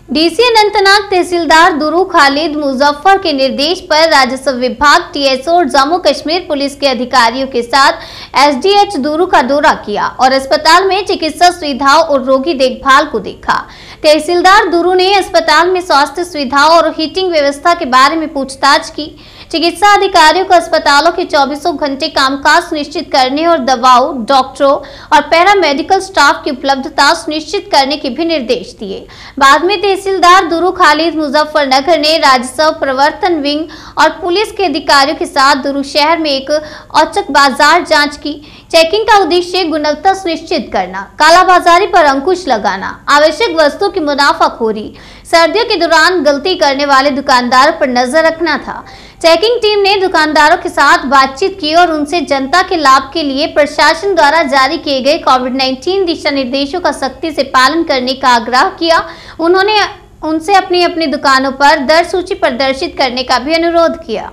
DC Anantnag तहसीलदार दुरू खालिद मुजफ्फर के निर्देश पर राजस्व विभाग, टीएसओ और जम्मू कश्मीर पुलिस के अधिकारियों के साथ एसडीएच दुरू का दौरा किया और अस्पताल में चिकित्सा सुविधाओं और रोगी देखभाल को देखा। तहसीलदार दुरू ने अस्पताल में स्वास्थ्य सुविधाओं और हीटिंग व्यवस्था के बारे में पूछताछ की। चिकित्सा अधिकारियों को अस्पतालों के 24 घंटे कामकाज सुनिश्चित करने और दवाओं, डॉक्टरों और पैरामेडिकल स्टाफ की उपलब्धता सुनिश्चित करने के भी निर्देश दिए। बाद में तहसीलदार दुरू खालिद मुजफ्फरनगर ने राजस्व प्रवर्तन विंग और पुलिस के अधिकारियों के साथ दुरू शहर में एक औचक बाजार जांच की। चेकिंग का उद्देश्य गुणवत्ता सुनिश्चित करना, कालाबाजारी पर अंकुश लगाना, आवश्यक वस्तुओं की मुनाफाखोरी, सर्दियों के दौरान गलती करने वाले दुकानदारों पर नजर रखना था। चेकिंग टीम ने दुकानदारों के साथ बातचीत की और उनसे जनता के लाभ के लिए प्रशासन द्वारा जारी किए गए कोविड-19 दिशा निर्देशों का सख्ती से पालन करने का आग्रह किया। उन्होंने उनसे अपनी अपनी दुकानों पर दर सूची प्रदर्शित करने का भी अनुरोध किया।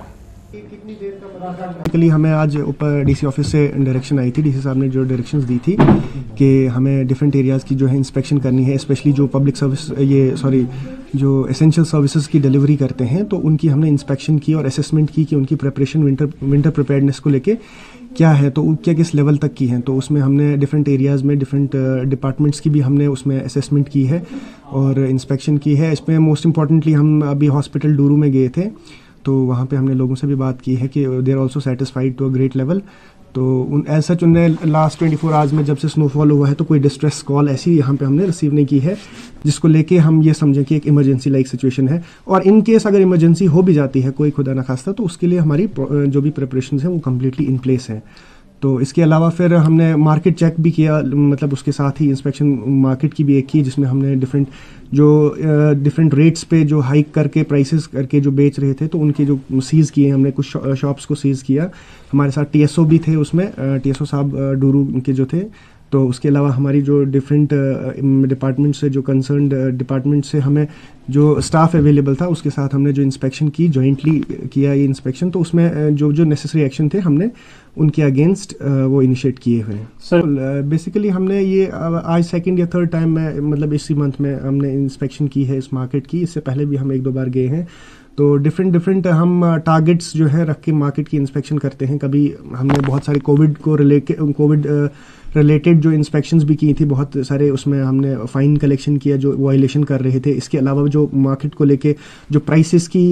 हमें आज ऊपर डीसी ऑफिस से डायरेक्शन आई थी। डीसी साहब ने जो डायरेक्शंस दी थी कि हमें डिफरेंट एरियाज़ की जो है इंस्पेक्शन करनी है, स्पेशली जो पब्लिक सर्विस जो एसेंशियल सर्विसेज की डिलीवरी करते हैं, तो उनकी हमने इंस्पेक्शन की और असेसमेंट की कि उनकी प्रिपरेशन विंटर प्रिपेयर्डनेस को लेके क्या है, तो क्या किस लेवल तक की है। तो उसमें हमने डिफरेंट एरियाज़ में डिफरेंट डिपार्टमेंट्स की भी हमने उसमें असेसमेंट की है और इंस्पेक्शन की है। इसमें मोस्ट इम्पॉर्टेंटली हम अभी हॉस्पिटल डूरू में गए थे, तो वहाँ पे हमने लोगों से भी बात की है कि they are also satisfied to a great level. तो एज सच उनने लास्ट 24 आवर्स में जब से स्नोफॉल हुआ है तो कोई डिस्ट्रेस कॉल ऐसी यहाँ पे हमने रिसीव नहीं की है जिसको लेके हम ये समझें कि एक इमरजेंसी लाइक सिचुएशन है। और इन केस अगर इमरजेंसी हो भी जाती है कोई खुदा न खास्ता, तो उसके लिए हमारी जो भी प्रिपरेशन है वो कम्प्लीटली इन प्लेस है। तो इसके अलावा फिर हमने मार्केट चेक भी किया, मतलब उसके साथ ही इंस्पेक्शन मार्केट की भी एक की, जिसमें हमने डिफरेंट रेट्स पे जो हाइक करके प्राइसेस करके जो बेच रहे थे, तो उनके जो सीज़ किए हमने, कुछ शॉप्स को सीज़ किया। हमारे साथ टीएसओ भी थे उसमें, टीएसओ साहब डूरू के जो थे। तो उसके अलावा हमारी जो डिफरेंट डिपार्टमेंट से, जो कंसर्न्ड डिपार्टमेंट से हमें जो स्टाफ अवेलेबल था, उसके साथ हमने जो इंस्पेक्शन की, जॉइंटली किया ये इंस्पेक्शन। तो उसमें जो नेसेसरी एक्शन थे हमने उनके अगेंस्ट वो इनिशिएट किए हुए हैं। सर बेसिकली हमने ये आज सेकंड या थर्ड टाइम में, मतलब इसी मंथ में हमने इंस्पेक्शन की है इस मार्केट की। इससे पहले भी हम 1-2 बार गए हैं। तो डिफरेंट हम टारगेट्स जो है रख के मार्केट की इंस्पेक्शन करते हैं। कभी हमने बहुत सारे कोविड रिलेटेड जो इंस्पेक्शंस भी की थी, बहुत सारे उसमें हमने फाइन कलेक्शन किया जो वायलेशन कर रहे थे। इसके अलावा जो मार्केट को लेके जो प्राइसेस की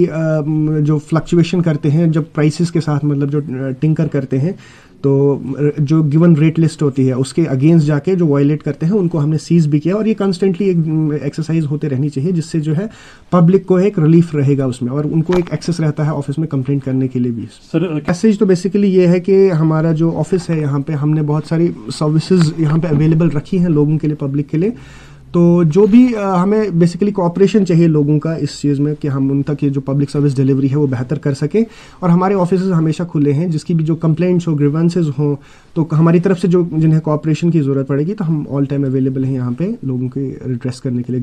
जो फ्लक्चुएशन करते हैं, जब प्राइसेस के साथ मतलब जो टिंकर करते हैं, तो जो गिवन रेट लिस्ट होती है उसके अगेंस्ट जाके जो वायलेट करते हैं उनको हमने सीज भी किया। और ये कॉन्स्टेंटली एक एक्सरसाइज होते रहनी चाहिए, जिससे जो है पब्लिक को एक रिलीफ रहेगा उसमें और उनको एक एक्सेस रहता है ऑफिस में कंप्लेंट करने के लिए भी। सर मैसेज तो बेसिकली ये है कि हमारा जो ऑफिस है यहाँ पे हमने बहुत सारी सर्विसेज यहाँ पे अवेलेबल रखी हैं लोगों के लिए, पब्लिक के लिए। तो जो भी हमें बेसिकली कोऑपरेशन चाहिए लोगों का इस चीज़ में कि हम उन तक ये जो पब्लिक सर्विस डिलीवरी है वो बेहतर कर सकें। और हमारे ऑफिस हमेशा खुले हैं, जिसकी भी जो कंप्लेंट्स हो, ग्रीवेंसेस हो, तो हमारी तरफ से जो जिन्हें कोऑपरेशन की ज़रूरत पड़ेगी तो हम ऑल टाइम अवेलेबल हैं यहाँ पे लोगों के रिड्रेस करने के लिए।